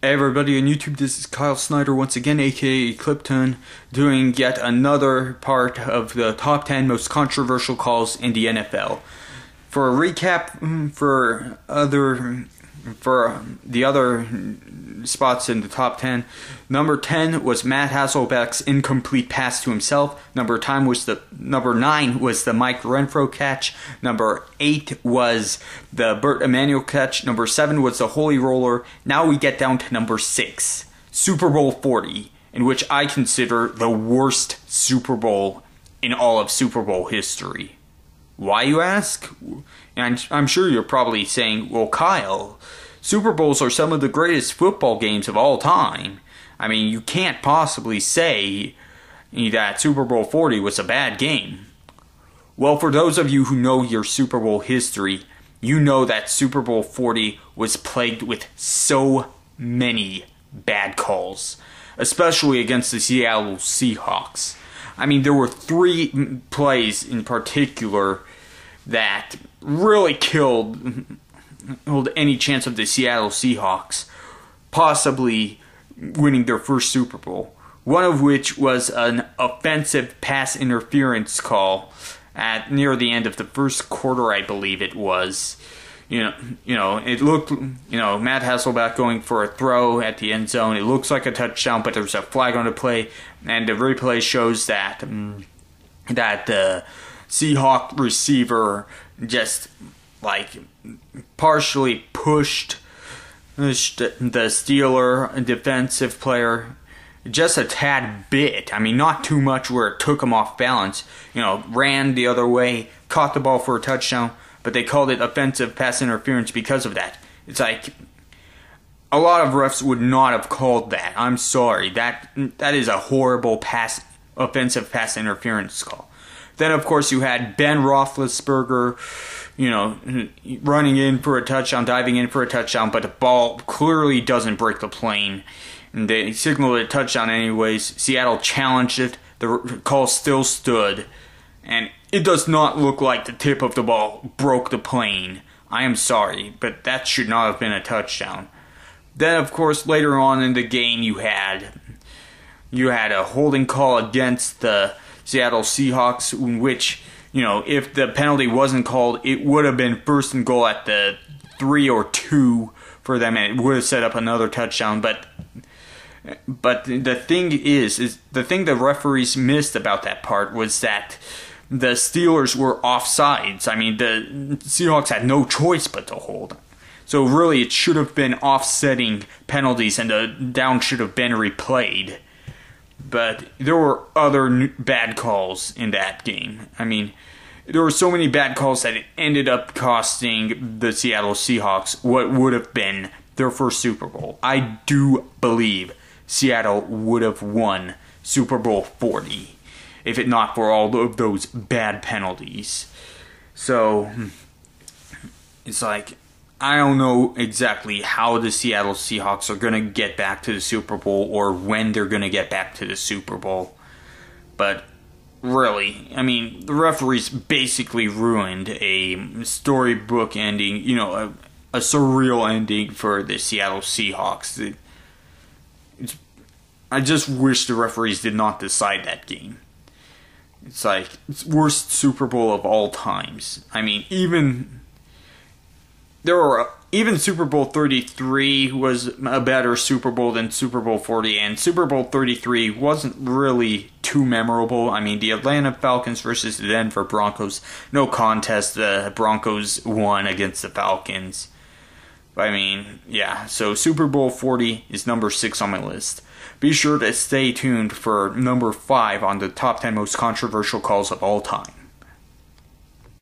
Hey everybody on YouTube, this is Kyle Snyder once again, aka Clipton, doing yet another part of the top 10 most controversial calls in the NFL. For a recap, for the other spots in the top 10, number 10 was Matt Hasselbeck's incomplete pass to himself. Number 9 was the Mike Renfro catch. Number 8 was the Bert Emanuel catch. Number 7 was the Holy Roller. Now we get down to number 6, Super Bowl 40, in which I consider the worst Super Bowl in all of Super Bowl history. Why, you ask? And I'm sure you're probably saying, well, Kyle, Super Bowls are some of the greatest football games of all time. I mean, you can't possibly say that Super Bowl 40 was a bad game. Well, for those of you who know your Super Bowl history, you know that Super Bowl 40 was plagued with so many bad calls, especially against the Seattle Seahawks. I mean, there were 3 plays in particular that really killed any chance of the Seattle Seahawks possibly winning their first Super Bowl. One of which was an offensive pass interference call at near the end of the first quarter, I believe it was. It looked, Matt Hasselbeck going for a throw at the end zone. It looks like a touchdown, but there's a flag on the play, and the replay shows that the Seahawk receiver just partially pushed the Steeler defensive player just a tad bit. I mean, not too much where it took him off balance. Ran the other way, caught the ball for a touchdown, but they called it offensive pass interference because of that. It's like a lot of refs would not have called that. I'm sorry. That is a horrible offensive pass interference call. Then, of course, you had Ben Roethlisberger, running in for a touchdown, diving in for a touchdown, but the ball clearly doesn't break the plane. And they signaled it a touchdown anyways. Seattle challenged it. The call still stood. And it does not look like the tip of the ball broke the plane. I am sorry, but that should not have been a touchdown. Then, of course, later on in the game, you had a holding call against the Seattle Seahawks, in which, if the penalty wasn't called, it would have been 1st and goal at the 3 or 2 for them, and it would have set up another touchdown. But the thing is the thing the referees missed about that part was that the Steelers were offsides. I mean, the Seahawks had no choice but to hold. So really, it should have been offsetting penalties, and the down should have been replayed. But there were other bad calls in that game. I mean, there were so many bad calls that it ended up costing the Seattle Seahawks what would have been their first Super Bowl. I do believe Seattle would have won Super Bowl 40 if it not for all of those bad penalties. So, it's like, I don't know exactly how the Seattle Seahawks are going to get back to the Super Bowl or when they're going to get back to the Super Bowl. But really, I mean, the referees basically ruined a storybook ending, a surreal ending for the Seattle Seahawks. I just wish the referees did not decide that game. It's like, it's worst Super Bowl of all times. I mean, even Super Bowl 33 was a better Super Bowl than Super Bowl 40, and Super Bowl 33 wasn't really too memorable. I mean, the Atlanta Falcons versus the Denver Broncos, no contest, the Broncos won against the Falcons. I mean, yeah, so Super Bowl 40 is number 6 on my list. Be sure to stay tuned for number 5 on the top 10 most controversial calls of all time.